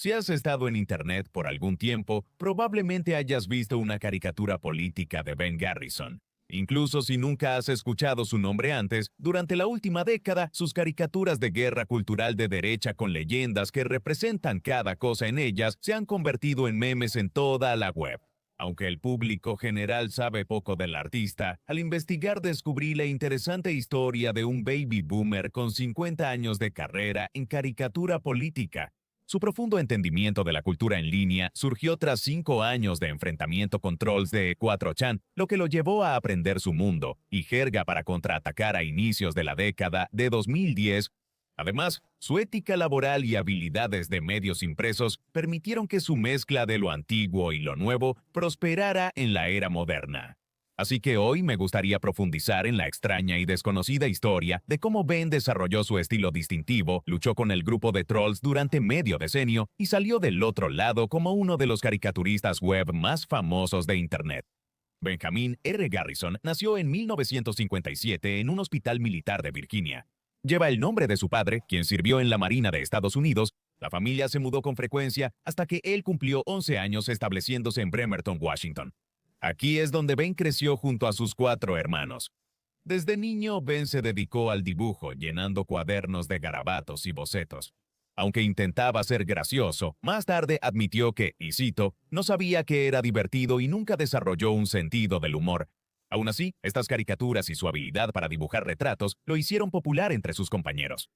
Si has estado en Internet por algún tiempo, probablemente hayas visto una caricatura política de Ben Garrison. Incluso si nunca has escuchado su nombre antes, durante la última década, sus caricaturas de guerra cultural de derecha con leyendas que representan cada cosa en ellas se han convertido en memes en toda la web. Aunque el público general sabe poco del artista, al investigar descubrí la interesante historia de un baby boomer con 50 años de carrera en caricatura política. Su profundo entendimiento de la cultura en línea surgió tras 5 años de enfrentamiento con trolls de 4chan, lo que lo llevó a aprender su mundo y jerga para contraatacar a inicios de la década de 2010. Además, su ética laboral y habilidades de medios impresos permitieron que su mezcla de lo antiguo y lo nuevo prosperara en la era moderna. Así que hoy me gustaría profundizar en la extraña y desconocida historia de cómo Ben desarrolló su estilo distintivo, luchó con el grupo de trolls durante medio decenio y salió del otro lado como uno de los caricaturistas web más famosos de Internet. Benjamin R. Garrison nació en 1957 en un hospital militar de Virginia. Lleva el nombre de su padre, quien sirvió en la Marina de Estados Unidos. La familia se mudó con frecuencia hasta que él cumplió 11 años estableciéndose en Bremerton, Washington. Aquí es donde Ben creció junto a sus 4 hermanos. Desde niño, Ben se dedicó al dibujo, llenando cuadernos de garabatos y bocetos. Aunque intentaba ser gracioso, más tarde admitió que, y cito, no sabía que era divertido y nunca desarrolló un sentido del humor. Aún así, estas caricaturas y su habilidad para dibujar retratos lo hicieron popular entre sus compañeros.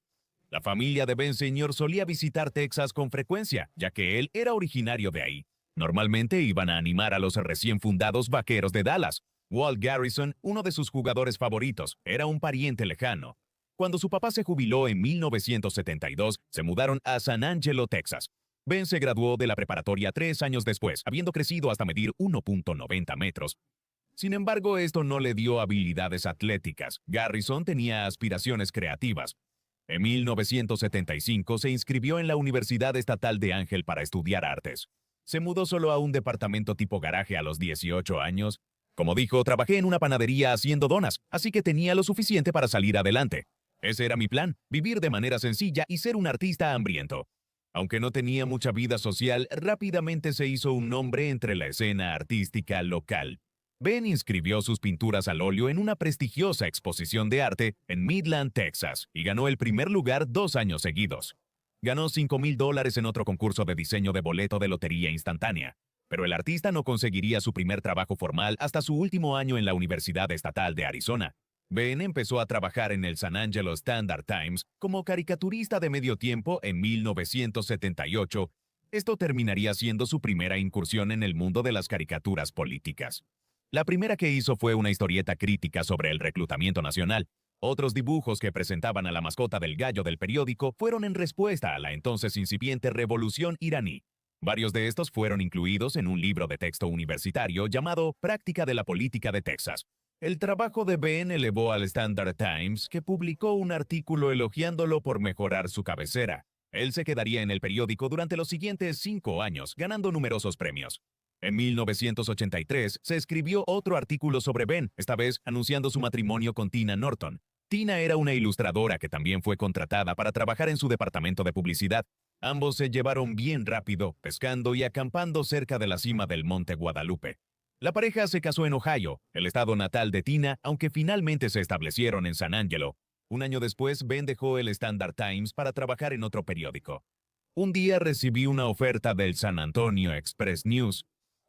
La familia de Ben Sr. solía visitar Texas con frecuencia, ya que él era originario de ahí. Normalmente iban a animar a los recién fundados Vaqueros de Dallas. Walt Garrison, uno de sus jugadores favoritos, era un pariente lejano. Cuando su papá se jubiló en 1972, se mudaron a San Angelo, Texas. Ben se graduó de la preparatoria 3 años después, habiendo crecido hasta medir 1.90 metros. Sin embargo, esto no le dio habilidades atléticas. Garrison tenía aspiraciones creativas. En 1975 se inscribió en la Universidad Estatal de Ángel para estudiar artes. Se mudó solo a un departamento tipo garaje a los 18 años. Como dijo, trabajé en una panadería haciendo donas, así que tenía lo suficiente para salir adelante. Ese era mi plan, vivir de manera sencilla y ser un artista hambriento. Aunque no tenía mucha vida social, rápidamente se hizo un nombre entre la escena artística local. Ben inscribió sus pinturas al óleo en una prestigiosa exposición de arte en Midland, Texas, y ganó el primer lugar 2 años seguidos. Ganó $5,000 en otro concurso de diseño de boleto de lotería instantánea, pero el artista no conseguiría su primer trabajo formal hasta su último año en la Universidad Estatal de Arizona. Ben empezó a trabajar en el San Angelo Standard-Times como caricaturista de medio tiempo en 1978. Esto terminaría siendo su primera incursión en el mundo de las caricaturas políticas. La primera que hizo fue una historieta crítica sobre el reclutamiento nacional. Otros dibujos que presentaban a la mascota del gallo del periódico fueron en respuesta a la entonces incipiente revolución iraní. Varios de estos fueron incluidos en un libro de texto universitario llamado Práctica de la Política de Texas. El trabajo de Ben elevó al Standard Times, que publicó un artículo elogiándolo por mejorar su cabecera. Él se quedaría en el periódico durante los siguientes 5 años, ganando numerosos premios. En 1983 se escribió otro artículo sobre Ben, esta vez anunciando su matrimonio con Tina Norton. Tina era una ilustradora que también fue contratada para trabajar en su departamento de publicidad. Ambos se llevaron bien rápido, pescando y acampando cerca de la cima del Monte Guadalupe. La pareja se casó en Ohio, el estado natal de Tina, aunque finalmente se establecieron en San Angelo. Un año después, Ben dejó el Standard Times para trabajar en otro periódico. Un día recibí una oferta del San Antonio Express News.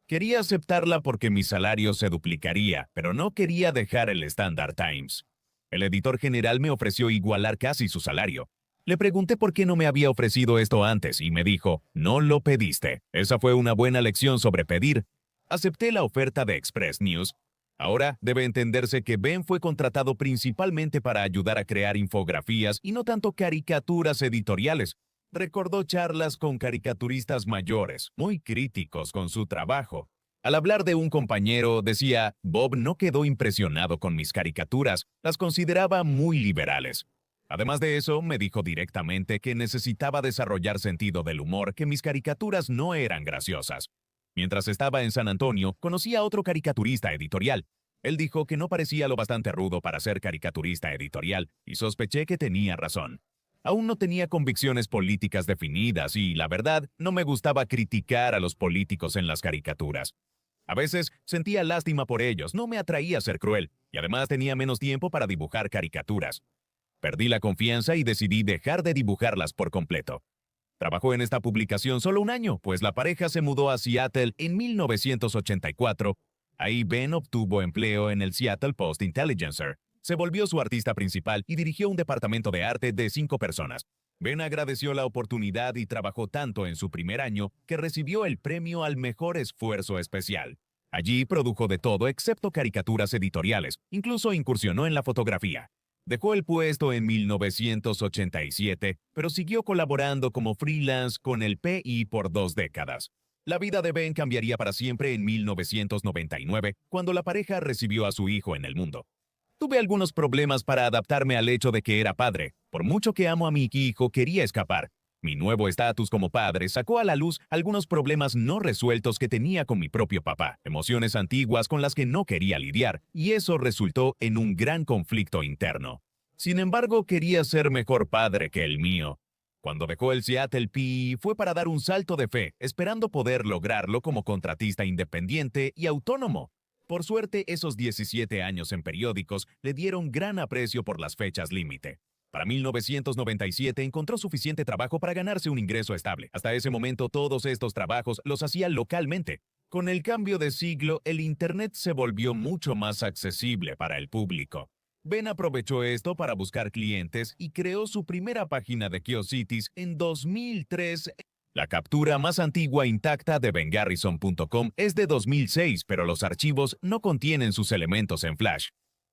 Quería aceptarla porque mi salario se duplicaría, pero no quería dejar el Standard Times. El editor general me ofreció igualar casi su salario. Le pregunté por qué no me había ofrecido esto antes y me dijo, no lo pediste. Esa fue una buena lección sobre pedir. Acepté la oferta de Express News. Ahora debe entenderse que Ben fue contratado principalmente para ayudar a crear infografías y no tanto caricaturas editoriales. Recordó charlas con caricaturistas mayores, muy críticos con su trabajo. Al hablar de un compañero, decía, Bob no quedó impresionado con mis caricaturas, las consideraba muy liberales. Además de eso, me dijo directamente que necesitaba desarrollar sentido del humor, que mis caricaturas no eran graciosas. Mientras estaba en San Antonio, conocí a otro caricaturista editorial. Él dijo que no parecía lo bastante rudo para ser caricaturista editorial, y sospeché que tenía razón. Aún no tenía convicciones políticas definidas y, la verdad, no me gustaba criticar a los políticos en las caricaturas. A veces sentía lástima por ellos, no me atraía ser cruel, y además tenía menos tiempo para dibujar caricaturas. Perdí la confianza y decidí dejar de dibujarlas por completo. Trabajó en esta publicación solo un año, pues la pareja se mudó a Seattle en 1984. Ahí Ben obtuvo empleo en el Seattle Post-Intelligencer. Se volvió su artista principal y dirigió un departamento de arte de 5 personas. Ben agradeció la oportunidad y trabajó tanto en su primer año que recibió el premio al mejor esfuerzo especial. Allí produjo de todo excepto caricaturas editoriales, incluso incursionó en la fotografía. Dejó el puesto en 1987, pero siguió colaborando como freelance con el PI por 2 décadas. La vida de Ben cambiaría para siempre en 1999, cuando la pareja recibió a su hijo en el mundo. Tuve algunos problemas para adaptarme al hecho de que era padre. Por mucho que amo a mi hijo, quería escapar. Mi nuevo estatus como padre sacó a la luz algunos problemas no resueltos que tenía con mi propio papá, emociones antiguas con las que no quería lidiar, y eso resultó en un gran conflicto interno. Sin embargo, quería ser mejor padre que el mío. Cuando dejó el Seattle PI fue para dar un salto de fe, esperando poder lograrlo como contratista independiente y autónomo. Por suerte, esos 17 años en periódicos le dieron gran aprecio por las fechas límite. Para 1997 encontró suficiente trabajo para ganarse un ingreso estable. Hasta ese momento todos estos trabajos los hacía localmente. Con el cambio de siglo, el Internet se volvió mucho más accesible para el público. Ben aprovechó esto para buscar clientes y creó su primera página de GeoCities en 2003. La captura más antigua intacta de bengarrison.com es de 2006, pero los archivos no contienen sus elementos en Flash.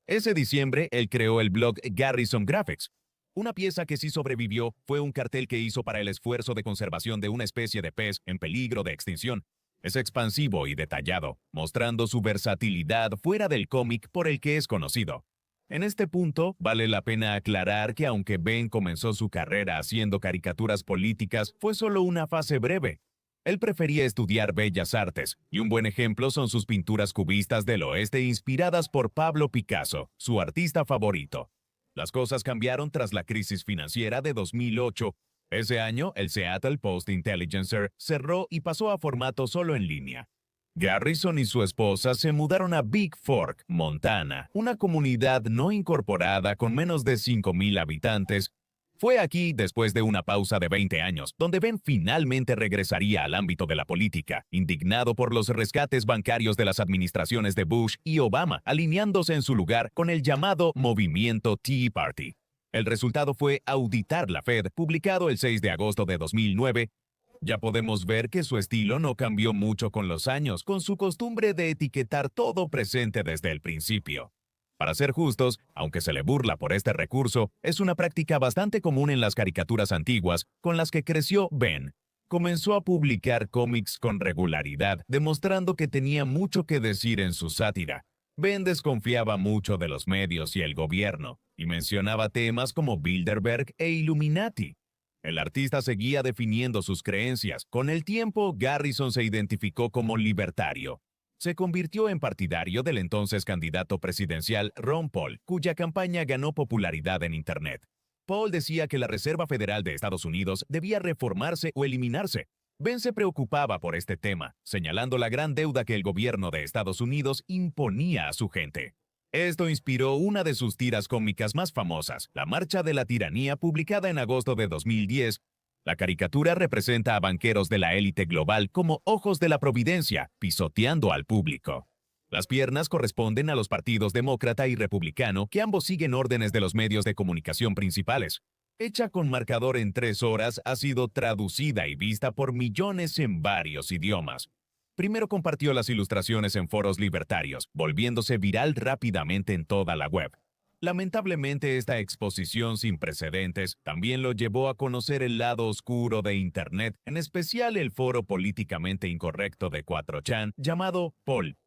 Ese diciembre, él creó el blog Garrison Graphics. Una pieza que sí sobrevivió fue un cartel que hizo para el esfuerzo de conservación de una especie de pez en peligro de extinción. Es expansivo y detallado, mostrando su versatilidad fuera del cómic por el que es conocido. En este punto, vale la pena aclarar que aunque Ben comenzó su carrera haciendo caricaturas políticas, fue solo una fase breve. Él prefería estudiar bellas artes, y un buen ejemplo son sus pinturas cubistas del oeste inspiradas por Pablo Picasso, su artista favorito. Las cosas cambiaron tras la crisis financiera de 2008. Ese año, el Seattle Post-Intelligencer cerró y pasó a formato solo en línea. Garrison y su esposa se mudaron a Big Fork, Montana, una comunidad no incorporada con menos de 5,000 habitantes. Fue aquí, después de una pausa de 20 años, donde Ben finalmente regresaría al ámbito de la política, indignado por los rescates bancarios de las administraciones de Bush y Obama, alineándose en su lugar con el llamado Movimiento Tea Party. El resultado fue Auditar la Fed, publicado el 6 de agosto de 2009. Ya podemos ver que su estilo no cambió mucho con los años, con su costumbre de etiquetar todo presente desde el principio. Para ser justos, aunque se le burla por este recurso, es una práctica bastante común en las caricaturas antiguas con las que creció Ben. Comenzó a publicar cómics con regularidad, demostrando que tenía mucho que decir en su sátira. Ben desconfiaba mucho de los medios y el gobierno, y mencionaba temas como Bilderberg e Illuminati. El artista seguía definiendo sus creencias. Con el tiempo, Garrison se identificó como libertario. Se convirtió en partidario del entonces candidato presidencial Ron Paul, cuya campaña ganó popularidad en Internet. Paul decía que la Reserva Federal de Estados Unidos debía reformarse o eliminarse. Ben se preocupaba por este tema, señalando la gran deuda que el gobierno de Estados Unidos imponía a su gente. Esto inspiró una de sus tiras cómicas más famosas, La Marcha de la Tiranía, publicada en agosto de 2010. La caricatura representa a banqueros de la élite global como ojos de la providencia, pisoteando al público. Las piernas corresponden a los partidos demócrata y republicano, que ambos siguen órdenes de los medios de comunicación principales. Hecha con marcador en 3 horas, ha sido traducida y vista por millones en varios idiomas. Primero compartió las ilustraciones en foros libertarios, volviéndose viral rápidamente en toda la web. Lamentablemente, esta exposición sin precedentes también lo llevó a conocer el lado oscuro de Internet, en especial el foro políticamente incorrecto de 4chan llamado Poll.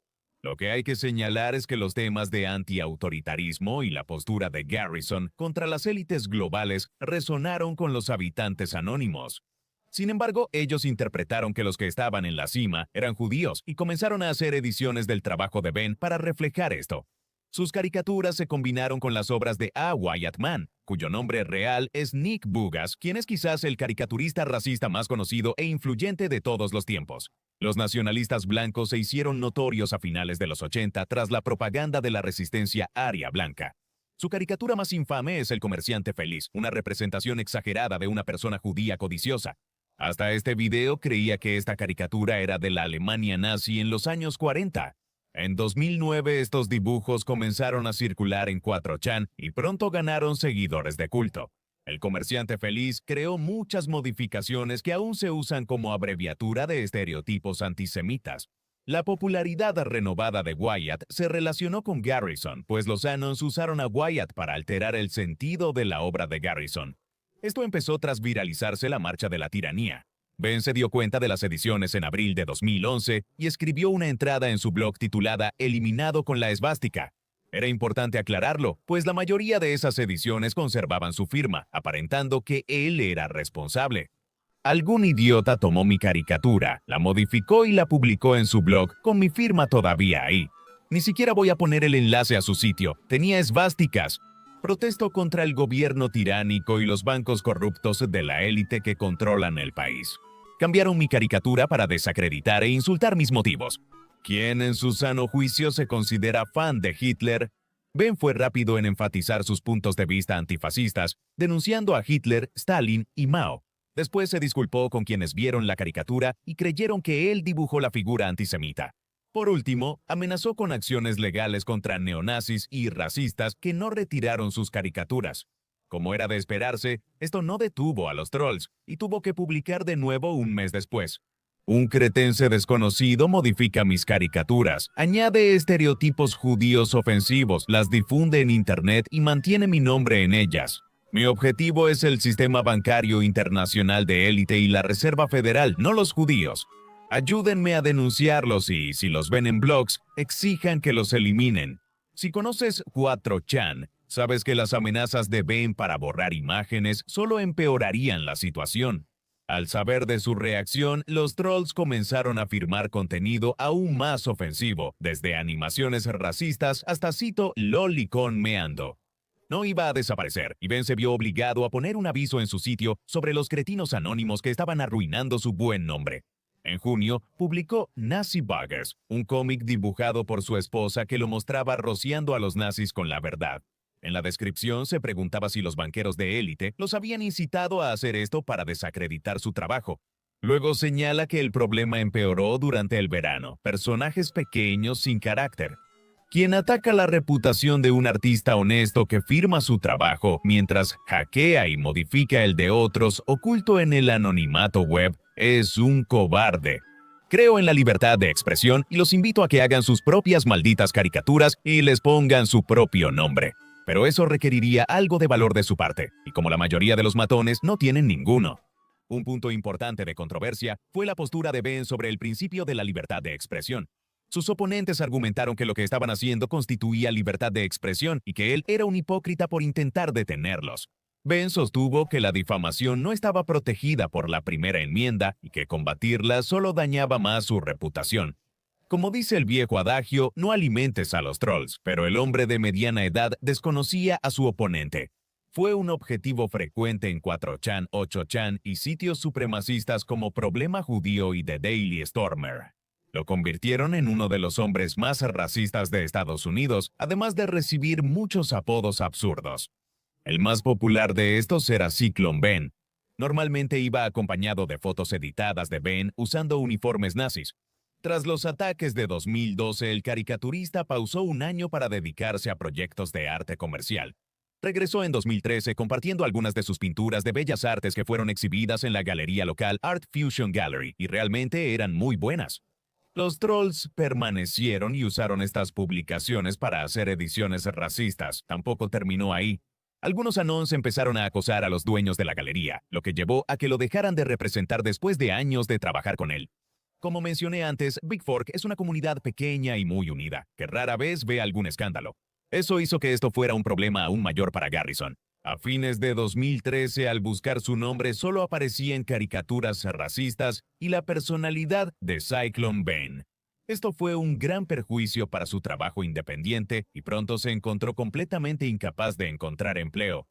Lo que hay que señalar es que los temas de antiautoritarismo y la postura de Garrison contra las élites globales resonaron con los habitantes anónimos. Sin embargo, ellos interpretaron que los que estaban en la cima eran judíos y comenzaron a hacer ediciones del trabajo de Ben para reflejar esto. Sus caricaturas se combinaron con las obras de A. Wyatt Mann, cuyo nombre real es Nick Bugas, quien es quizás el caricaturista racista más conocido e influyente de todos los tiempos. Los nacionalistas blancos se hicieron notorios a finales de los 80 tras la propaganda de la resistencia aria blanca. Su caricatura más infame es El Comerciante Feliz, una representación exagerada de una persona judía codiciosa. Hasta este video creía que esta caricatura era de la Alemania nazi en los años 40. En 2009 estos dibujos comenzaron a circular en 4chan y pronto ganaron seguidores de culto. El Comerciante Feliz creó muchas modificaciones que aún se usan como abreviatura de estereotipos antisemitas. La popularidad renovada de Wyatt se relacionó con Garrison, pues los Anons usaron a Wyatt para alterar el sentido de la obra de Garrison. Esto empezó tras viralizarse la Marcha de la Tiranía. Ben se dio cuenta de las ediciones en abril de 2011 y escribió una entrada en su blog titulada Eliminado con la esvástica. Era importante aclararlo, pues la mayoría de esas ediciones conservaban su firma, aparentando que él era responsable. Algún idiota tomó mi caricatura, la modificó y la publicó en su blog con mi firma todavía ahí. Ni siquiera voy a poner el enlace a su sitio, tenía esvásticas. Protesto contra el gobierno tiránico y los bancos corruptos de la élite que controlan el país. Cambiaron mi caricatura para desacreditar e insultar mis motivos. ¿Quién en su sano juicio se considera fan de Hitler? Ben fue rápido en enfatizar sus puntos de vista antifascistas, denunciando a Hitler, Stalin y Mao. Después se disculpó con quienes vieron la caricatura y creyeron que él dibujó la figura antisemita. Por último, amenazó con acciones legales contra neonazis y racistas que no retiraron sus caricaturas. Como era de esperarse, esto no detuvo a los trolls y tuvo que publicar de nuevo un mes después. Un cretense desconocido modifica mis caricaturas, añade estereotipos judíos ofensivos, las difunde en internet y mantiene mi nombre en ellas. Mi objetivo es el sistema bancario internacional de élite y la Reserva Federal, no los judíos. Ayúdenme a denunciarlos y, si los ven en blogs, exijan que los eliminen. Si conoces 4chan, sabes que las amenazas de Ben para borrar imágenes solo empeorarían la situación. Al saber de su reacción, los trolls comenzaron a firmar contenido aún más ofensivo, desde animaciones racistas hasta cito lolicón meando. No iba a desaparecer, y Ben se vio obligado a poner un aviso en su sitio sobre los cretinos anónimos que estaban arruinando su buen nombre. En junio, publicó Nazi Buggers, un cómic dibujado por su esposa que lo mostraba rociando a los nazis con la verdad. En la descripción se preguntaba si los banqueros de élite los habían incitado a hacer esto para desacreditar su trabajo. Luego señala que el problema empeoró durante el verano, personajes pequeños sin carácter. Quien ataca la reputación de un artista honesto que firma su trabajo mientras hackea y modifica el de otros oculto en el anonimato web es un cobarde. Creo en la libertad de expresión y los invito a que hagan sus propias malditas caricaturas y les pongan su propio nombre. Pero eso requeriría algo de valor de su parte, y como la mayoría de los matones no tienen ninguno. Un punto importante de controversia fue la postura de Ben sobre el principio de la libertad de expresión. Sus oponentes argumentaron que lo que estaban haciendo constituía libertad de expresión y que él era un hipócrita por intentar detenerlos. Ben sostuvo que la difamación no estaba protegida por la primera enmienda y que combatirla solo dañaba más su reputación. Como dice el viejo adagio, no alimentes a los trolls, pero el hombre de mediana edad desconocía a su oponente. Fue un objetivo frecuente en 4chan, 8chan y sitios supremacistas como Problema Judío y The Daily Stormer. Lo convirtieron en uno de los hombres más racistas de Estados Unidos, además de recibir muchos apodos absurdos. El más popular de estos era Zyklon Ben. Normalmente iba acompañado de fotos editadas de Ben usando uniformes nazis. Tras los ataques de 2012, el caricaturista pausó un año para dedicarse a proyectos de arte comercial. Regresó en 2013 compartiendo algunas de sus pinturas de bellas artes que fueron exhibidas en la galería local Art Fusion Gallery y realmente eran muy buenas. Los trolls permanecieron y usaron estas publicaciones para hacer ediciones racistas. Tampoco terminó ahí. Algunos anons empezaron a acosar a los dueños de la galería, lo que llevó a que lo dejaran de representar después de años de trabajar con él. Como mencioné antes, Big Fork es una comunidad pequeña y muy unida, que rara vez ve algún escándalo. Eso hizo que esto fuera un problema aún mayor para Garrison. A fines de 2013, al buscar su nombre, solo aparecían caricaturas racistas y la personalidad de Zyklon Ben. Esto fue un gran perjuicio para su trabajo independiente y pronto se encontró completamente incapaz de encontrar empleo.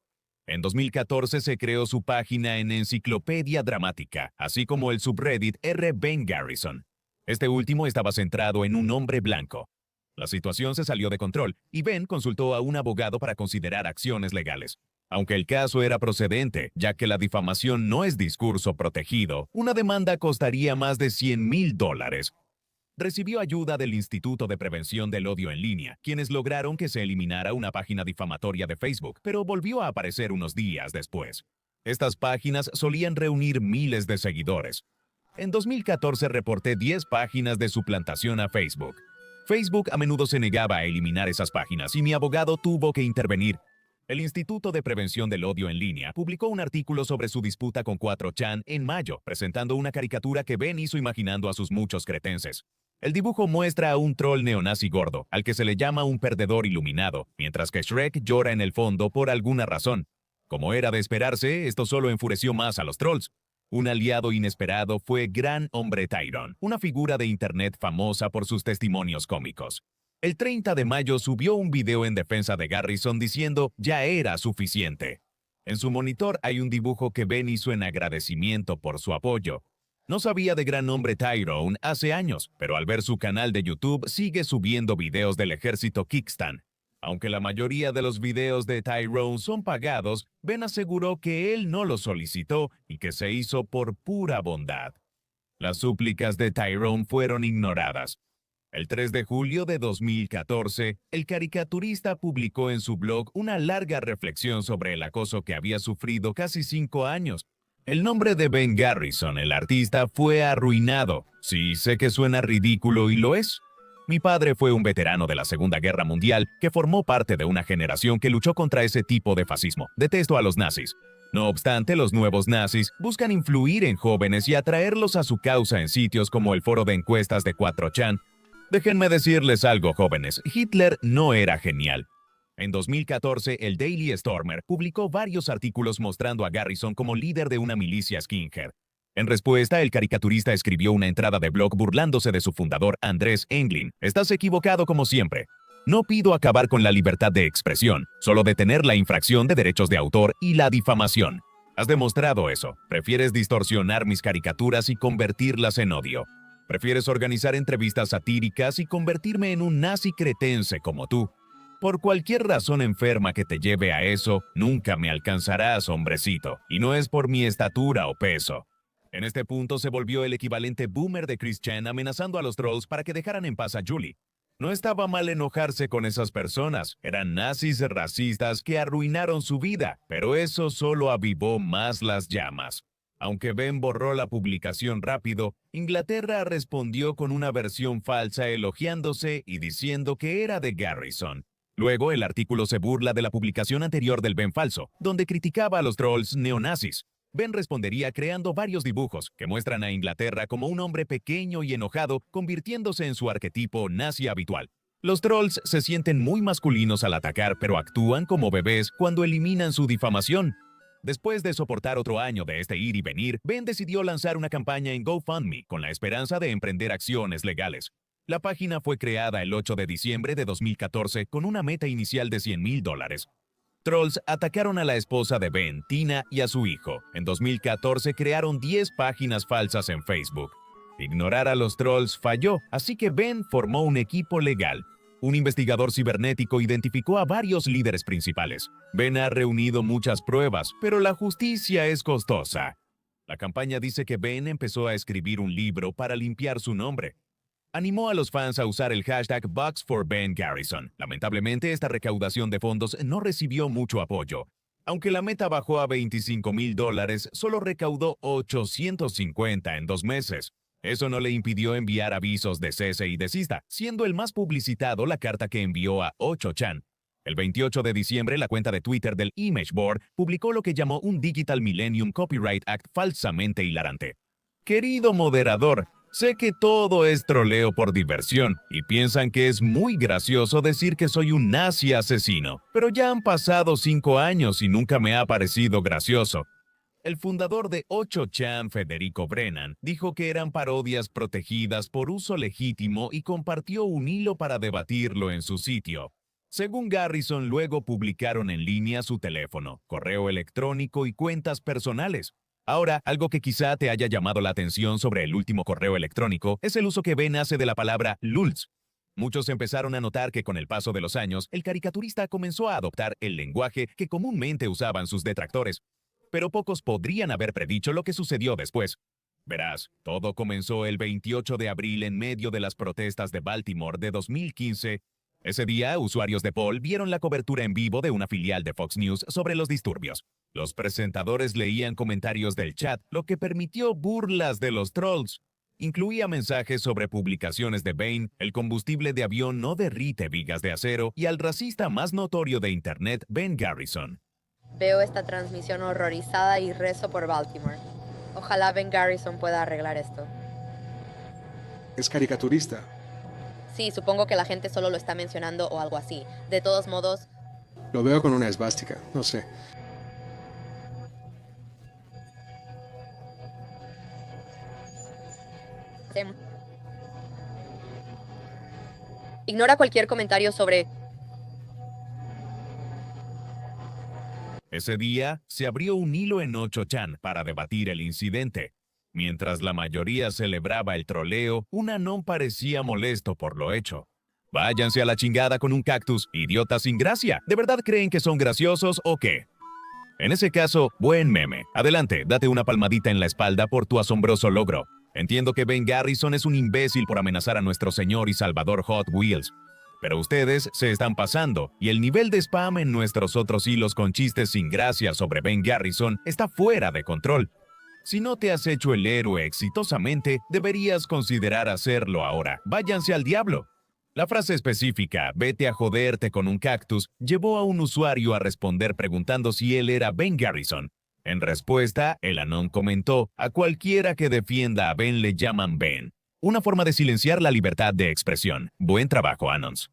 En 2014 se creó su página en Enciclopedia Dramática, así como el subreddit R. Ben Garrison. Este último estaba centrado en un hombre blanco. La situación se salió de control y Ben consultó a un abogado para considerar acciones legales. Aunque el caso era procedente, ya que la difamación no es discurso protegido, una demanda costaría más de $100,000. Recibió ayuda del Instituto de Prevención del Odio en Línea, quienes lograron que se eliminara una página difamatoria de Facebook, pero volvió a aparecer unos días después. Estas páginas solían reunir miles de seguidores. En 2014 reporté 10 páginas de suplantación a Facebook. Facebook a menudo se negaba a eliminar esas páginas y mi abogado tuvo que intervenir. El Instituto de Prevención del Odio en Línea publicó un artículo sobre su disputa con 4chan en mayo, presentando una caricatura que Ben hizo imaginando a sus muchos cretenses. El dibujo muestra a un troll neonazi gordo, al que se le llama un perdedor iluminado, mientras que Shrek llora en el fondo por alguna razón. Como era de esperarse, esto solo enfureció más a los trolls. Un aliado inesperado fue Gran Hombre Tyrone, una figura de internet famosa por sus testimonios cómicos. El 30 de mayo subió un video en defensa de Garrison diciendo ya era suficiente. En su monitor hay un dibujo que Ben hizo en agradecimiento por su apoyo. No sabía de Gran Hombre Tyrone hace años, pero al ver su canal de YouTube sigue subiendo videos del ejército Kickstan. Aunque la mayoría de los videos de Tyrone son pagados, Ben aseguró que él no los solicitó y que se hizo por pura bondad. Las súplicas de Tyrone fueron ignoradas. El 3 de julio de 2014, el caricaturista publicó en su blog una larga reflexión sobre el acoso que había sufrido casi 5 años. El nombre de Ben Garrison, el artista, fue arruinado. Sí, sé que suena ridículo y lo es. Mi padre fue un veterano de la Segunda Guerra Mundial que formó parte de una generación que luchó contra ese tipo de fascismo. Detesto a los nazis. No obstante, los nuevos nazis buscan influir en jóvenes y atraerlos a su causa en sitios como el foro de encuestas de 4chan. Déjenme decirles algo, jóvenes. Hitler no era genial. En 2014, el Daily Stormer publicó varios artículos mostrando a Garrison como líder de una milicia skinhead. En respuesta, el caricaturista escribió una entrada de blog burlándose de su fundador, Andrés Englin. Estás equivocado como siempre. No pido acabar con la libertad de expresión, solo detener la infracción de derechos de autor y la difamación. Has demostrado eso. Prefieres distorsionar mis caricaturas y convertirlas en odio. Prefieres organizar entrevistas satíricas y convertirme en un nazi cretense como tú. Por cualquier razón enferma que te lleve a eso, nunca me alcanzarás, hombrecito, y no es por mi estatura o peso. En este punto se volvió el equivalente boomer de Chris Chan amenazando a los trolls para que dejaran en paz a Julie. No estaba mal enojarse con esas personas, eran nazis racistas que arruinaron su vida, pero eso solo avivó más las llamas. Aunque Ben borró la publicación rápido, Inglaterra respondió con una versión falsa elogiándose y diciendo que era de Garrison. Luego, el artículo se burla de la publicación anterior del Ben falso, donde criticaba a los trolls neonazis. Ben respondería creando varios dibujos que muestran a Inglaterra como un hombre pequeño y enojado, convirtiéndose en su arquetipo nazi habitual. Los trolls se sienten muy masculinos al atacar, pero actúan como bebés cuando eliminan su difamación. Después de soportar otro año de este ir y venir, Ben decidió lanzar una campaña en GoFundMe con la esperanza de emprender acciones legales. La página fue creada el 8 de diciembre de 2014 con una meta inicial de $100,000. Trolls atacaron a la esposa de Ben, Tina, y a su hijo. En 2014 crearon 10 páginas falsas en Facebook. Ignorar a los trolls falló, así que Ben formó un equipo legal. Un investigador cibernético identificó a varios líderes principales. Ben ha reunido muchas pruebas, pero la justicia es costosa. La campaña dice que Ben empezó a escribir un libro para limpiar su nombre. Animó a los fans a usar el hashtag #BoxForBenGarrison. Lamentablemente, esta recaudación de fondos no recibió mucho apoyo. Aunque la meta bajó a $25,000, solo recaudó 850 en 2 meses. Eso no le impidió enviar avisos de cese y desista, siendo el más publicitado la carta que envió a 8chan. El 28 de diciembre, la cuenta de Twitter del Image Board publicó lo que llamó un Digital Millennium Copyright Act falsamente hilarante. Querido moderador, sé que todo es troleo por diversión y piensan que es muy gracioso decir que soy un nazi asesino, pero ya han pasado 5 años y nunca me ha parecido gracioso. El fundador de 8chan, Federico Brennan, dijo que eran parodias protegidas por uso legítimo y compartió un hilo para debatirlo en su sitio. Según Garrison, luego publicaron en línea su teléfono, correo electrónico y cuentas personales. Ahora, algo que quizá te haya llamado la atención sobre el último correo electrónico es el uso que Ben hace de la palabra lulz. Muchos empezaron a notar que con el paso de los años, el caricaturista comenzó a adoptar el lenguaje que comúnmente usaban sus detractores. Pero pocos podrían haber predicho lo que sucedió después. Verás, todo comenzó el 28 de abril en medio de las protestas de Baltimore de 2015. Ese día, usuarios de Paul vieron la cobertura en vivo de una filial de Fox News sobre los disturbios. Los presentadores leían comentarios del chat, lo que permitió burlas de los trolls. Incluía mensajes sobre publicaciones de Bane, el combustible de avión no derrite vigas de acero y al racista más notorio de Internet, Ben Garrison. Veo esta transmisión horrorizada y rezo por Baltimore. Ojalá Ben Garrison pueda arreglar esto. Es caricaturista. Sí, supongo que la gente solo lo está mencionando o algo así. De todos modos... Lo veo con una esvástica, no sé. Ignora cualquier comentario sobre... Ese día, se abrió un hilo en 8chan para debatir el incidente. Mientras la mayoría celebraba el troleo, un anón parecía molesto por lo hecho. Váyanse a la chingada con un cactus, idiotas sin gracia. ¿De verdad creen que son graciosos o qué? En ese caso, buen meme. Adelante, date una palmadita en la espalda por tu asombroso logro. Entiendo que Ben Garrison es un imbécil por amenazar a nuestro señor y salvador Hot Wheels. Pero ustedes se están pasando, y el nivel de spam en nuestros otros hilos con chistes sin gracia sobre Ben Garrison está fuera de control. Si no te has hecho el héroe exitosamente, deberías considerar hacerlo ahora. Váyanse al diablo. La frase específica, vete a joderte con un cactus, llevó a un usuario a responder preguntando si él era Ben Garrison. En respuesta, el anón comentó, a cualquiera que defienda a Ben le llaman Ben. Una forma de silenciar la libertad de expresión. Buen trabajo, Anons.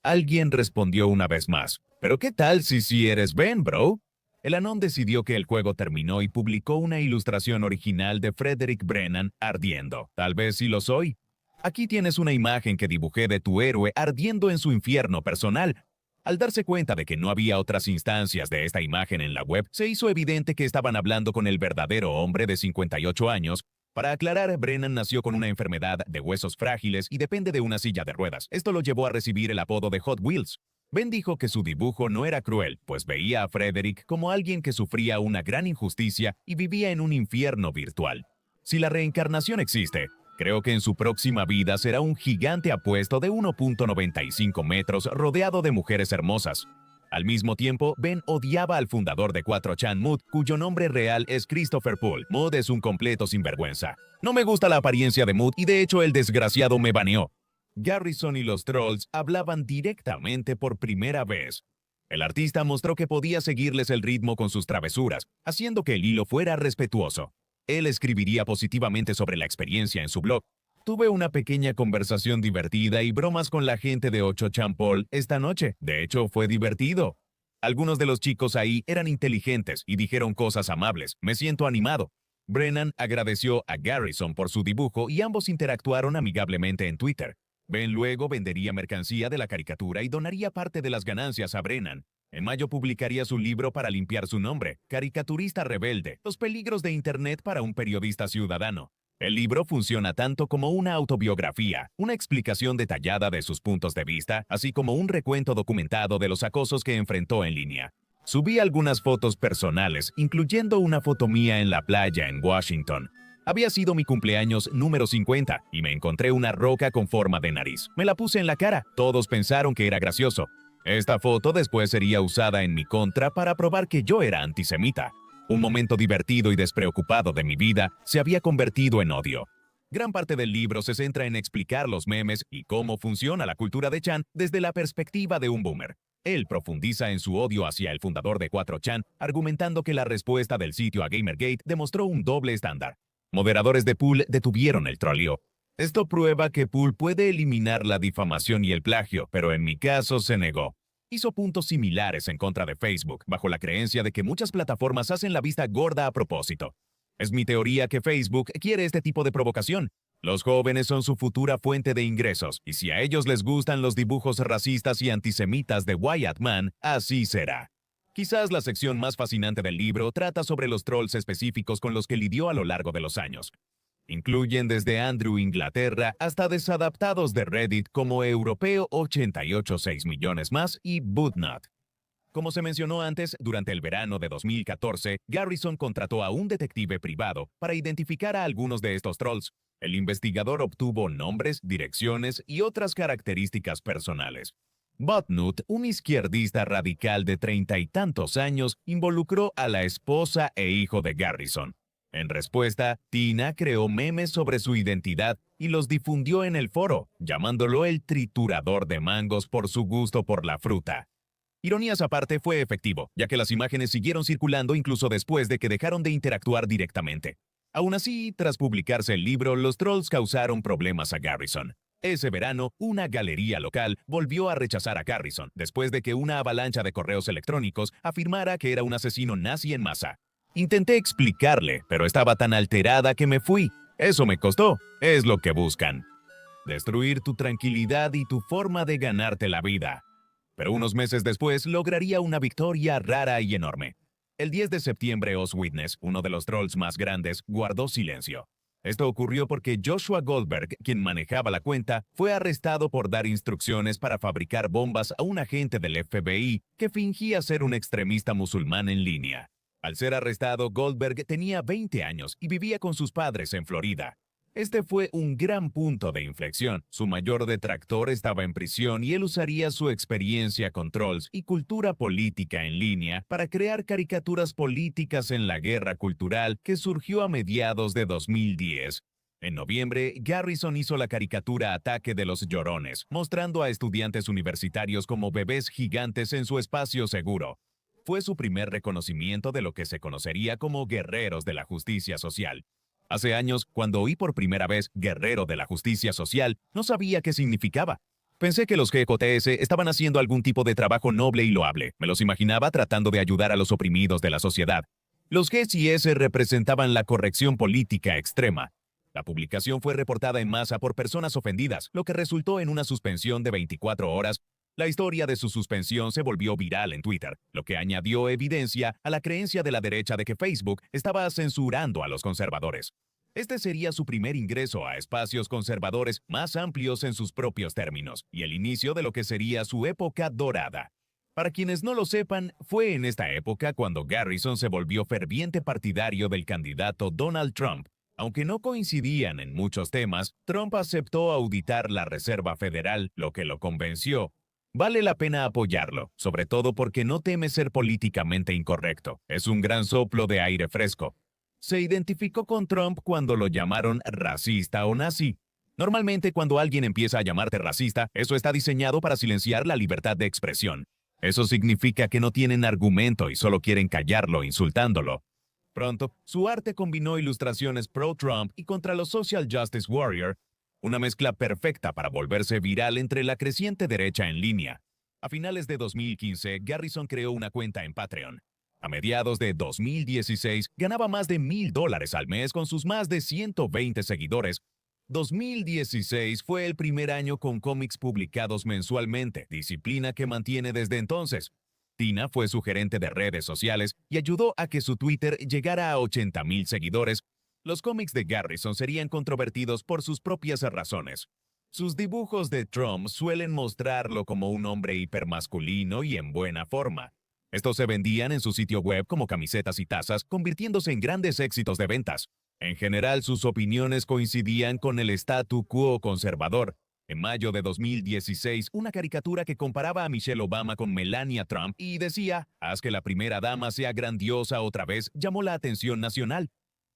Alguien respondió una vez más, ¿pero qué tal si sí eres Ben, bro? El anón decidió que el juego terminó y publicó una ilustración original de Frederick Brennan ardiendo. Tal vez sí lo soy. Aquí tienes una imagen que dibujé de tu héroe ardiendo en su infierno personal. Al darse cuenta de que no había otras instancias de esta imagen en la web, se hizo evidente que estaban hablando con el verdadero hombre de 58 años. Para aclarar, Brennan nació con una enfermedad de huesos frágiles y depende de una silla de ruedas. Esto lo llevó a recibir el apodo de Hot Wheels. Ben dijo que su dibujo no era cruel, pues veía a Frederick como alguien que sufría una gran injusticia y vivía en un infierno virtual. Si la reencarnación existe, creo que en su próxima vida será un gigante apuesto de 1.95 metros rodeado de mujeres hermosas. Al mismo tiempo, Ben odiaba al fundador de 4chan, Mood, cuyo nombre real es Christopher Poole. Mood es un completo sinvergüenza. No me gusta la apariencia de Mood y de hecho el desgraciado me baneó. Garrison y los trolls hablaban directamente por primera vez. El artista mostró que podía seguirles el ritmo con sus travesuras, haciendo que el hilo fuera respetuoso. Él escribiría positivamente sobre la experiencia en su blog. Tuve una pequeña conversación divertida y bromas con la gente de 8chan Paul esta noche. De hecho, fue divertido. Algunos de los chicos ahí eran inteligentes y dijeron cosas amables. Me siento animado. Brennan agradeció a Garrison por su dibujo y ambos interactuaron amigablemente en Twitter. Ben luego vendería mercancía de la caricatura y donaría parte de las ganancias a Brennan. En mayo publicaría su libro para limpiar su nombre, Caricaturista Rebelde, los peligros de Internet para un periodista ciudadano. El libro funciona tanto como una autobiografía, una explicación detallada de sus puntos de vista, así como un recuento documentado de los acosos que enfrentó en línea. Subí algunas fotos personales, incluyendo una foto mía en la playa en Washington. Había sido mi cumpleaños número 50 y me encontré una roca con forma de nariz. Me la puse en la cara. Todos pensaron que era gracioso. Esta foto después sería usada en mi contra para probar que yo era antisemita. Un momento divertido y despreocupado de mi vida se había convertido en odio. Gran parte del libro se centra en explicar los memes y cómo funciona la cultura de Chan desde la perspectiva de un boomer. Él profundiza en su odio hacia el fundador de 4chan, argumentando que la respuesta del sitio a Gamergate demostró un doble estándar. Moderadores de Pool detuvieron el troleo. Esto prueba que Pool puede eliminar la difamación y el plagio, pero en mi caso se negó. Hizo puntos similares en contra de Facebook, bajo la creencia de que muchas plataformas hacen la vista gorda a propósito. Es mi teoría que Facebook quiere este tipo de provocación. Los jóvenes son su futura fuente de ingresos, y si a ellos les gustan los dibujos racistas y antisemitas de Wyatt Mann, así será. Quizás la sección más fascinante del libro trata sobre los trolls específicos con los que lidió a lo largo de los años. Incluyen desde Andrew Inglaterra hasta desadaptados de Reddit como Europeo 886 millones más y Bootnut. Como se mencionó antes, durante el verano de 2014, Garrison contrató a un detective privado para identificar a algunos de estos trolls. El investigador obtuvo nombres, direcciones y otras características personales. Bootnut, un izquierdista radical de 30 y tantos años, involucró a la esposa e hijo de Garrison. En respuesta, Tina creó memes sobre su identidad y los difundió en el foro, llamándolo el triturador de mangos por su gusto por la fruta. Ironías aparte, fue efectivo, ya que las imágenes siguieron circulando incluso después de que dejaron de interactuar directamente. Aún así, tras publicarse el libro, los trolls causaron problemas a Garrison. Ese verano, una galería local volvió a rechazar a Garrison después de que una avalancha de correos electrónicos afirmara que era un asesino nazi en masa. Intenté explicarle, pero estaba tan alterada que me fui. Eso me costó. Es lo que buscan. Destruir tu tranquilidad y tu forma de ganarte la vida. Pero unos meses después lograría una victoria rara y enorme. El 10 de septiembre, Os Witness, uno de los trolls más grandes, guardó silencio. Esto ocurrió porque Joshua Goldberg, quien manejaba la cuenta, fue arrestado por dar instrucciones para fabricar bombas a un agente del FBI que fingía ser un extremista musulmán en línea. Al ser arrestado, Goldberg tenía 20 años y vivía con sus padres en Florida. Este fue un gran punto de inflexión. Su mayor detractor estaba en prisión y él usaría su experiencia con trolls y cultura política en línea para crear caricaturas políticas en la guerra cultural que surgió a mediados de 2010. En noviembre, Garrison hizo la caricatura Ataque de los Llorones, mostrando a estudiantes universitarios como bebés gigantes en su espacio seguro. Fue su primer reconocimiento de lo que se conocería como guerreros de la justicia social. Hace años, cuando oí por primera vez guerrero de la justicia social, no sabía qué significaba. Pensé que los GJS estaban haciendo algún tipo de trabajo noble y loable. Me los imaginaba tratando de ayudar a los oprimidos de la sociedad. Los GCS representaban la corrección política extrema. La publicación fue reportada en masa por personas ofendidas, lo que resultó en una suspensión de 24 horas. La historia de su suspensión se volvió viral en Twitter, lo que añadió evidencia a la creencia de la derecha de que Facebook estaba censurando a los conservadores. Este sería su primer ingreso a espacios conservadores más amplios en sus propios términos, y el inicio de lo que sería su época dorada. Para quienes no lo sepan, fue en esta época cuando Garrison se volvió ferviente partidario del candidato Donald Trump. Aunque no coincidían en muchos temas, Trump aceptó auditar la Reserva Federal, lo que lo convenció. Vale la pena apoyarlo, sobre todo porque no teme ser políticamente incorrecto. Es un gran soplo de aire fresco. Se identificó con Trump cuando lo llamaron racista o nazi. Normalmente, cuando alguien empieza a llamarte racista, eso está diseñado para silenciar la libertad de expresión. Eso significa que no tienen argumento y solo quieren callarlo insultándolo. Pronto, su arte combinó ilustraciones pro-Trump y contra los Social Justice Warrior, una mezcla perfecta para volverse viral entre la creciente derecha en línea. A finales de 2015, Garrison creó una cuenta en Patreon. A mediados de 2016, ganaba más de $1,000 al mes con sus más de 120 seguidores. 2016 fue el primer año con cómics publicados mensualmente, disciplina que mantiene desde entonces. Tina fue su gerente de redes sociales y ayudó a que su Twitter llegara a 80,000 seguidores. Los cómics de Garrison serían controvertidos por sus propias razones. Sus dibujos de Trump suelen mostrarlo como un hombre hipermasculino y en buena forma. Estos se vendían en su sitio web como camisetas y tazas, convirtiéndose en grandes éxitos de ventas. En general, sus opiniones coincidían con el statu quo conservador. En mayo de 2016, una caricatura que comparaba a Michelle Obama con Melania Trump y decía, «Haz que la primera dama sea grandiosa otra vez», llamó la atención nacional.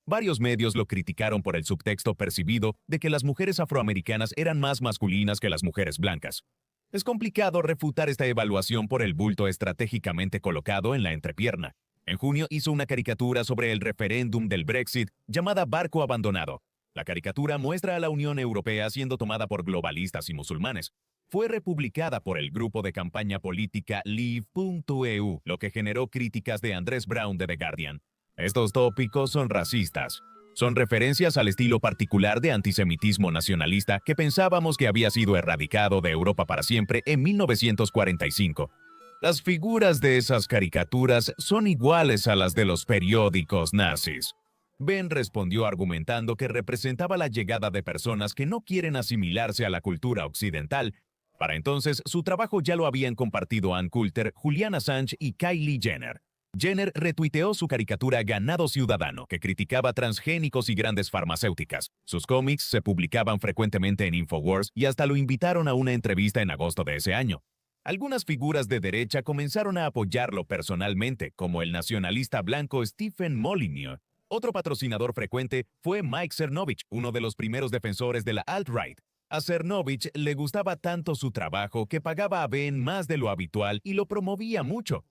Varios medios lo criticaron por el subtexto percibido de que las mujeres afroamericanas eran más masculinas que las mujeres blancas. Es complicado refutar esta evaluación por el bulto estratégicamente colocado en la entrepierna. En junio hizo una caricatura sobre el referéndum del Brexit llamada Barco Abandonado. La caricatura muestra a la Unión Europea siendo tomada por globalistas y musulmanes. fue republicada por el grupo de campaña política Leave.eu, lo que generó críticas de Andrés Brown de The Guardian. Estos tópicos son racistas. Son referencias al estilo particular de antisemitismo nacionalista que pensábamos que había sido erradicado de Europa para siempre en 1945. Las figuras de esas caricaturas son iguales a las de los periódicos nazis. Ben respondió argumentando que representaba la llegada de personas que no quieren asimilarse a la cultura occidental. Para entonces, su trabajo ya lo habían compartido Ann Coulter, Julian Assange y Kylie Jenner. Jenner retuiteó su caricatura Ganado Ciudadano, que criticaba transgénicos y grandes farmacéuticas. Sus cómics se publicaban frecuentemente en Infowars y hasta lo invitaron a una entrevista en agosto de ese año. Algunas figuras de derecha comenzaron a apoyarlo personalmente, como el nacionalista blanco Stephen Molyneux. Otro patrocinador frecuente fue Mike Cernovich, uno de los primeros defensores de la alt-right. A Cernovich le gustaba tanto su trabajo que pagaba a Ben más de lo habitual y lo promovía mucho.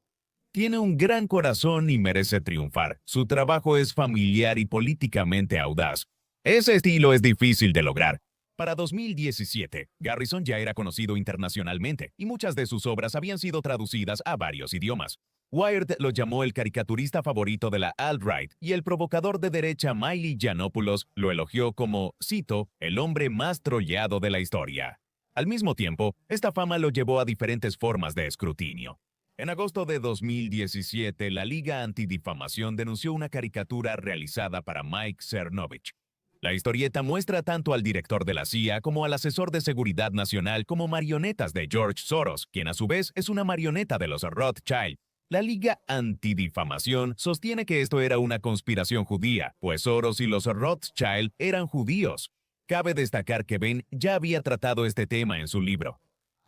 Tiene un gran corazón y merece triunfar. Su trabajo es familiar y políticamente audaz. Ese estilo es difícil de lograr. Para 2017, Garrison ya era conocido internacionalmente y muchas de sus obras habían sido traducidas a varios idiomas. Wired lo llamó el caricaturista favorito de la alt-right y el provocador de derecha Miley Yiannopoulos lo elogió como, cito, el hombre más troleado de la historia. Al mismo tiempo, esta fama lo llevó a diferentes formas de escrutinio. En agosto de 2017, la Liga Antidifamación denunció una caricatura realizada para Mike Cernovich. La historieta muestra tanto al director de la CIA como al asesor de seguridad nacional como marionetas de George Soros, quien a su vez es una marioneta de los Rothschild. La Liga Antidifamación sostiene que esto era una conspiración judía, pues Soros y los Rothschild eran judíos. Cabe destacar que Ben ya había tratado este tema en su libro.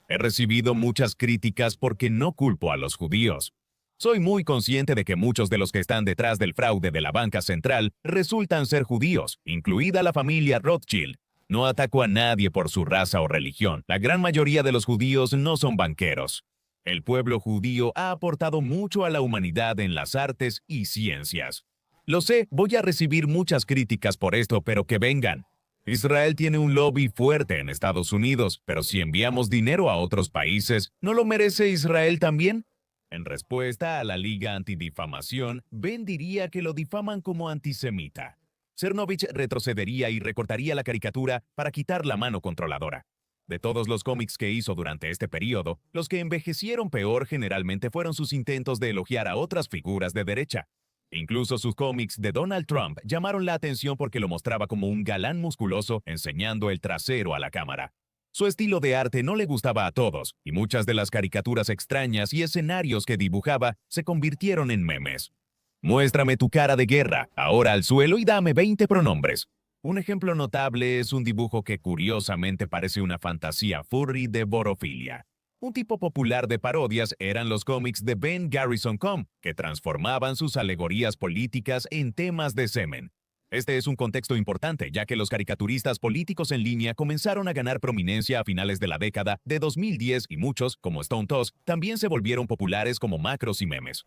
He recibido muchas críticas porque no culpo a los judíos. Soy muy consciente de que muchos de los que están detrás del fraude de la banca central resultan ser judíos, incluida la familia Rothschild. No ataco a nadie por su raza o religión. La gran mayoría de los judíos no son banqueros. El pueblo judío ha aportado mucho a la humanidad en las artes y ciencias. Lo sé, voy a recibir muchas críticas por esto, pero que vengan. Israel tiene un lobby fuerte en Estados Unidos, pero si enviamos dinero a otros países, ¿no lo merece Israel también? En respuesta a la Liga Antidifamación, Ben diría que lo difaman como antisemita. Cernovich retrocedería y recortaría la caricatura para quitar la mano controladora. De todos los cómics que hizo durante este periodo, los que envejecieron peor generalmente fueron sus intentos de elogiar a otras figuras de derecha. Incluso sus cómics de Donald Trump llamaron la atención porque lo mostraba como un galán musculoso enseñando el trasero a la cámara. Su estilo de arte no le gustaba a todos, y muchas de las caricaturas extrañas y escenarios que dibujaba se convirtieron en memes. Muéstrame tu cara de guerra, ahora al suelo y dame 20 pronombres. Un ejemplo notable es un dibujo que curiosamente parece una fantasía furry de borofilia. Un tipo popular de parodias eran los cómics de Ben Garrison Com, que transformaban sus alegorías políticas en temas de semen. Este es un contexto importante, ya que los caricaturistas políticos en línea comenzaron a ganar prominencia a finales de la década de 2010 y muchos, como Stone Tusk, también se volvieron populares como macros y memes.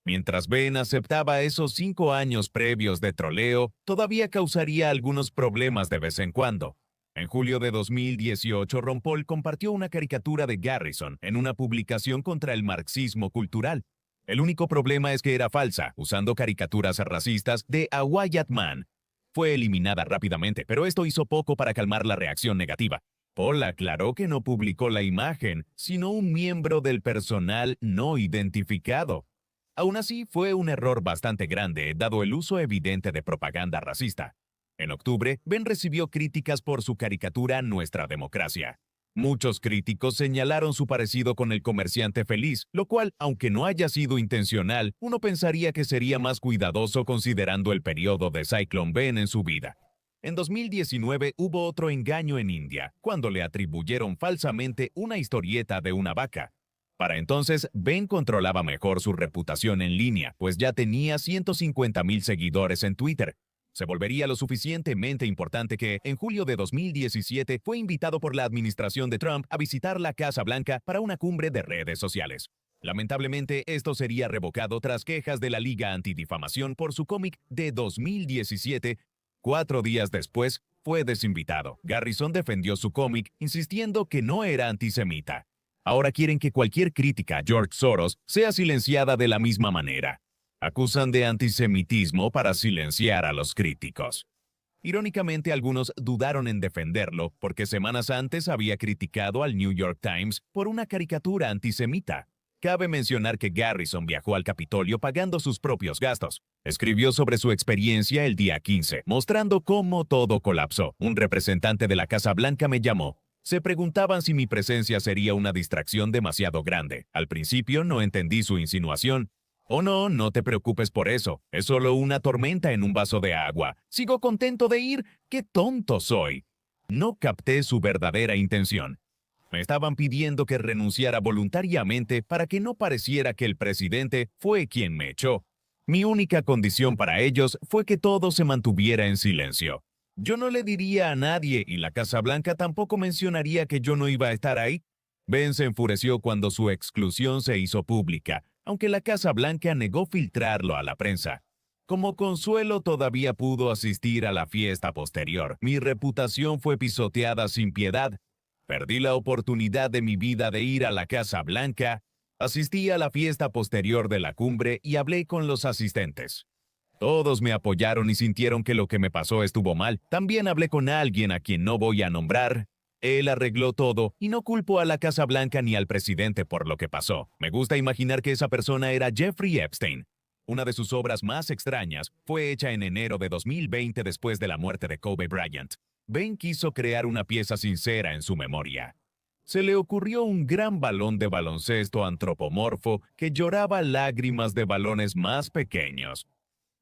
Mientras Ben aceptaba esos 5 años previos de troleo, todavía causaría algunos problemas de vez en cuando. En julio de 2018, Ron Paul compartió una caricatura de Garrison en una publicación contra el marxismo cultural. El único problema es que era falsa, usando caricaturas racistas de A Wyatt Man. Fue eliminada rápidamente, pero esto hizo poco para calmar la reacción negativa. Paul aclaró que no publicó la imagen, sino un miembro del personal no identificado. Aún así, fue un error bastante grande, dado el uso evidente de propaganda racista. En octubre, Ben recibió críticas por su caricatura Nuestra Democracia. Muchos críticos señalaron su parecido con el comerciante feliz, lo cual, aunque no haya sido intencional, uno pensaría que sería más cuidadoso considerando el periodo de Cyclone Ben en su vida. En 2019 hubo otro engaño en India, cuando le atribuyeron falsamente una historieta de una vaca. Para entonces, Ben controlaba mejor su reputación en línea, pues ya tenía 150,000 seguidores en Twitter. Se volvería lo suficientemente importante que, en julio de 2017, fue invitado por la administración de Trump a visitar la Casa Blanca para una cumbre de redes sociales. Lamentablemente, esto sería revocado tras quejas de la Liga Antidifamación por su cómic de 2017. 4 días después, fue desinvitado. Garrison defendió su cómic, insistiendo que no era antisemita. Ahora quieren que cualquier crítica a George Soros sea silenciada de la misma manera. Acusan de antisemitismo para silenciar a los críticos. Irónicamente, algunos dudaron en defenderlo porque semanas antes había criticado al New York Times por una caricatura antisemita. Cabe mencionar que Garrison viajó al Capitolio pagando sus propios gastos. Escribió sobre su experiencia el día 15, mostrando cómo todo colapsó. Un representante de la Casa Blanca me llamó. Se preguntaban si mi presencia sería una distracción demasiado grande. Al principio no entendí su insinuación. Oh no, no te preocupes por eso. Es solo una tormenta en un vaso de agua. Sigo contento de ir. ¡Qué tonto soy! No capté su verdadera intención. Me estaban pidiendo que renunciara voluntariamente para que no pareciera que el presidente fue quien me echó. Mi única condición para ellos fue que todo se mantuviera en silencio. Yo no le diría a nadie y la Casa Blanca tampoco mencionaría que yo no iba a estar ahí. Ben se enfureció cuando su exclusión se hizo pública, aunque la Casa Blanca negó filtrarlo a la prensa. Como consuelo, todavía pudo asistir a la fiesta posterior. Mi reputación fue pisoteada sin piedad. Perdí la oportunidad de mi vida de ir a la Casa Blanca. Asistí a la fiesta posterior de la cumbre y hablé con los asistentes. Todos me apoyaron y sintieron que lo que me pasó estuvo mal. También hablé con alguien a quien no voy a nombrar. Él arregló todo y no culpo a la Casa Blanca ni al presidente por lo que pasó. Me gusta imaginar que esa persona era Jeffrey Epstein. Una de sus obras más extrañas fue hecha en enero de 2020 después de la muerte de Kobe Bryant. Ben quiso crear una pieza sincera en su memoria. Se le ocurrió un gran balón de baloncesto antropomorfo que lloraba lágrimas de balones más pequeños.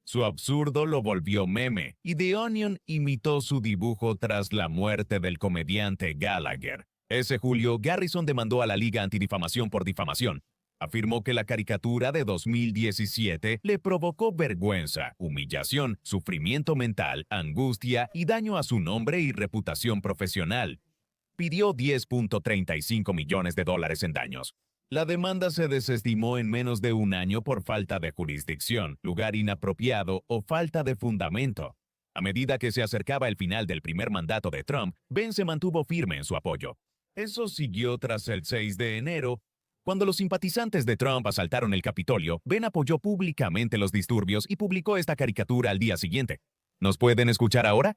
Su absurdo lo volvió meme, y The Onion imitó su dibujo tras la muerte del comediante Gallagher. Ese julio, Garrison demandó a la Liga Antidifamación por difamación. Afirmó que la caricatura de 2017 le provocó vergüenza, humillación, sufrimiento mental, angustia y daño a su nombre y reputación profesional. Pidió $10.35 millones en daños. La demanda se desestimó en menos de un año por falta de jurisdicción, lugar inapropiado o falta de fundamento. A medida que se acercaba el final del primer mandato de Trump, Ben se mantuvo firme en su apoyo. Eso siguió tras el 6 de enero. Cuando los simpatizantes de Trump asaltaron el Capitolio, Ben apoyó públicamente los disturbios y publicó esta caricatura al día siguiente. ¿Nos pueden escuchar ahora?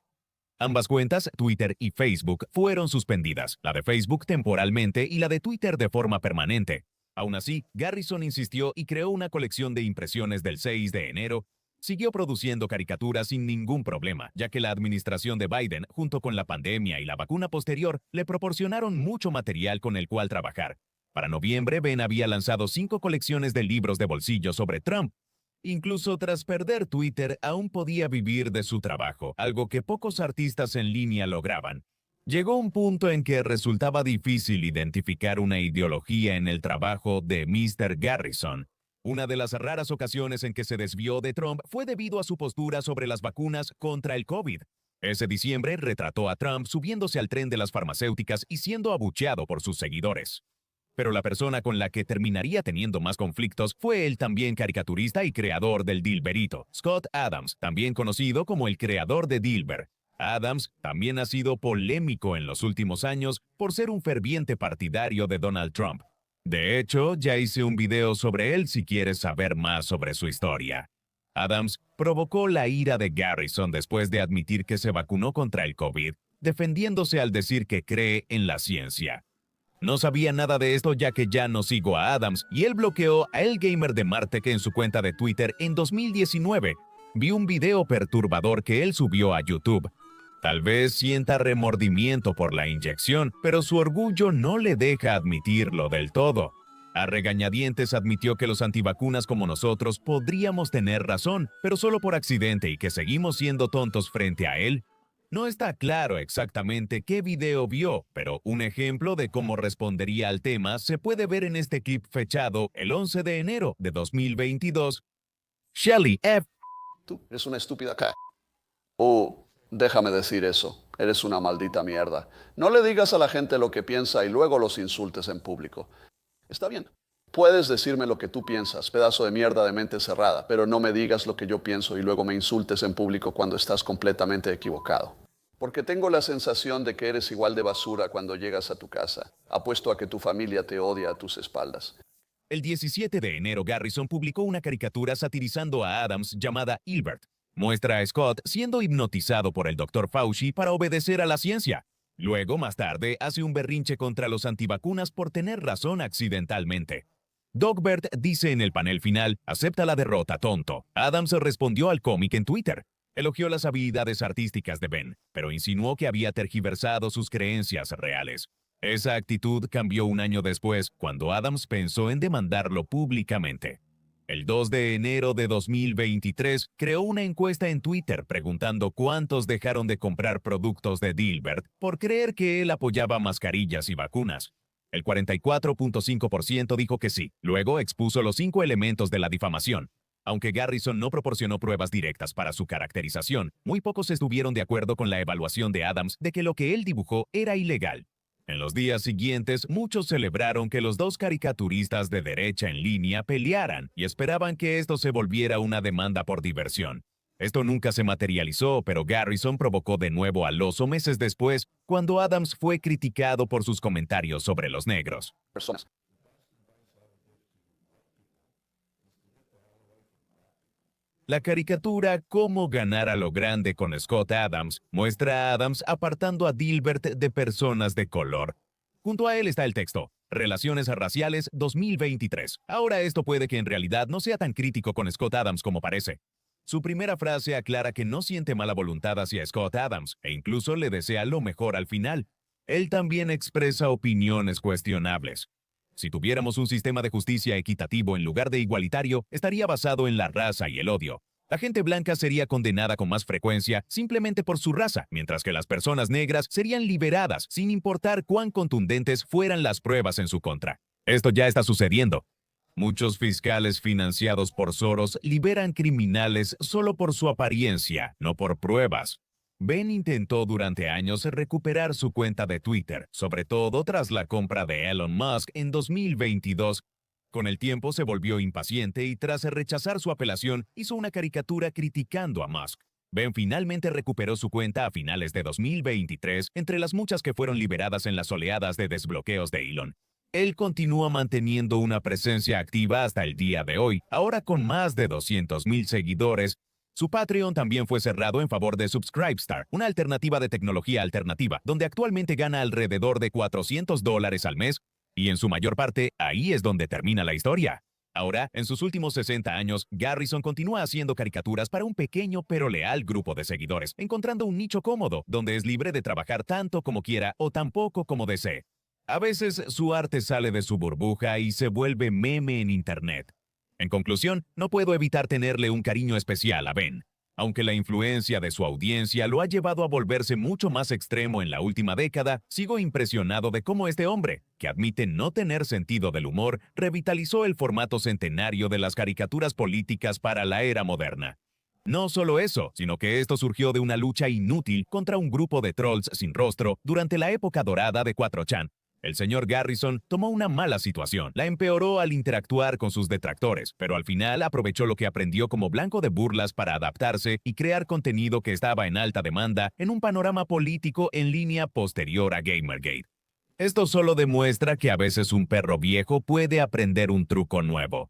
Ambas cuentas, Twitter y Facebook, fueron suspendidas, la de Facebook temporalmente y la de Twitter de forma permanente. Aún así, Garrison insistió y creó una colección de impresiones del 6 de enero. Siguió produciendo caricaturas sin ningún problema, ya que la administración de Biden, junto con la pandemia y la vacuna posterior, le proporcionaron mucho material con el cual trabajar. Para noviembre, Ben había lanzado 5 colecciones de libros de bolsillo sobre Trump. Incluso tras perder Twitter, aún podía vivir de su trabajo, algo que pocos artistas en línea lograban. Llegó un punto en que resultaba difícil identificar una ideología en el trabajo de Mr. Garrison. Una de las raras ocasiones en que se desvió de Trump fue debido a su postura sobre las vacunas contra el COVID. Ese diciembre retrató a Trump subiéndose al tren de las farmacéuticas y siendo abucheado por sus seguidores. Pero la persona con la que terminaría teniendo más conflictos fue el también caricaturista y creador del Dilberito, Scott Adams, también conocido como el creador de Dilber. Adams también ha sido polémico en los últimos años por ser un ferviente partidario de Donald Trump. De hecho, ya hice un video sobre él si quieres saber más sobre su historia. Adams provocó la ira de Garrison después de admitir que se vacunó contra el COVID, defendiéndose al decir que cree en la ciencia. No sabía nada de esto ya que ya no sigo a Adams y él bloqueó a El Gamer de Marte que en su cuenta de Twitter en 2019 vi un video perturbador que él subió a YouTube. Tal vez sienta remordimiento por la inyección, pero su orgullo no le deja admitirlo del todo. A regañadientes admitió que los antivacunas como nosotros podríamos tener razón, pero solo por accidente y que seguimos siendo tontos frente a él. No está claro exactamente qué video vio, pero un ejemplo de cómo respondería al tema se puede ver en este clip fechado el 11 de enero de 2022. Shelly F. Tú eres una estúpida c... O, déjame decir eso, eres una maldita mierda. No le digas a la gente lo que piensa y luego los insultes en público. Está bien. Puedes decirme lo que tú piensas, pedazo de mierda de mente cerrada, pero no me digas lo que yo pienso y luego me insultes en público cuando estás completamente equivocado. porque tengo la sensación de que eres igual de basura cuando llegas a tu casa. Apuesto a que tu familia te odia a tus espaldas. El 17 de enero, Garrison publicó una caricatura satirizando a Adams llamada Hilbert. Muestra a Scott siendo hipnotizado por el Dr. Fauci para obedecer a la ciencia. Luego, más tarde, hace un berrinche contra los antivacunas por tener razón accidentalmente. Dogbert dice en el panel final, acepta la derrota, tonto. Adams respondió al cómic en Twitter. Elogió las habilidades artísticas de Ben, pero insinuó que había tergiversado sus creencias reales. Esa actitud cambió un año después, cuando Adams pensó en demandarlo públicamente. El 2 de enero de 2023, creó una encuesta en Twitter preguntando cuántos dejaron de comprar productos de Dilbert por creer que él apoyaba mascarillas y vacunas. El 44.5% dijo que sí. Luego expuso los 5 elementos de la difamación. Aunque Garrison no proporcionó pruebas directas para su caracterización, muy pocos estuvieron de acuerdo con la evaluación de Adams de que lo que él dibujó era ilegal. En los días siguientes, muchos celebraron que los dos caricaturistas de derecha en línea pelearan y esperaban que esto se volviera una demanda por diversión. Esto nunca se materializó, pero Garrison provocó de nuevo al oso meses después, cuando Adams fue criticado por sus comentarios sobre los negros. Personas. La caricatura Cómo ganar a lo grande con Scott Adams muestra a Adams apartando a Dilbert de personas de color. Junto a él está el texto, Relaciones raciales 2023. Ahora esto puede que en realidad no sea tan crítico con Scott Adams como parece. Su primera frase aclara que no siente mala voluntad hacia Scott Adams e incluso le desea lo mejor al final. Él también expresa opiniones cuestionables. Si tuviéramos un sistema de justicia equitativo en lugar de igualitario, estaría basado en la raza y el odio. La gente blanca sería condenada con más frecuencia simplemente por su raza, mientras que las personas negras serían liberadas sin importar cuán contundentes fueran las pruebas en su contra. Esto ya está sucediendo. Muchos fiscales financiados por Soros liberan criminales solo por su apariencia, no por pruebas. Ben intentó durante años recuperar su cuenta de Twitter, sobre todo tras la compra de Elon Musk en 2022. Con el tiempo se volvió impaciente y tras rechazar su apelación, hizo una caricatura criticando a Musk. Ben finalmente recuperó su cuenta a finales de 2023, entre las muchas que fueron liberadas en las oleadas de desbloqueos de Elon. Él continúa manteniendo una presencia activa hasta el día de hoy, ahora con más de 200,000 seguidores. Su Patreon también fue cerrado en favor de Subscribestar, una alternativa de tecnología alternativa, donde actualmente gana alrededor de $400 al mes, y en su mayor parte, ahí es donde termina la historia. Ahora, en sus últimos 60 años, Garrison continúa haciendo caricaturas para un pequeño pero leal grupo de seguidores, encontrando un nicho cómodo, donde es libre de trabajar tanto como quiera o tan poco como desee. A veces, su arte sale de su burbuja y se vuelve meme en Internet. En conclusión, no puedo evitar tenerle un cariño especial a Ben. Aunque la influencia de su audiencia lo ha llevado a volverse mucho más extremo en la última década, sigo impresionado de cómo este hombre, que admite no tener sentido del humor, revitalizó el formato centenario de las caricaturas políticas para la era moderna. No solo eso, sino que esto surgió de una lucha inútil contra un grupo de trolls sin rostro durante la época dorada de 4chan. El señor Garrison tomó una mala situación, la empeoró al interactuar con sus detractores, pero al final aprovechó lo que aprendió como blanco de burlas para adaptarse y crear contenido que estaba en alta demanda en un panorama político en línea posterior a Gamergate. Esto solo demuestra que a veces un perro viejo puede aprender un truco nuevo.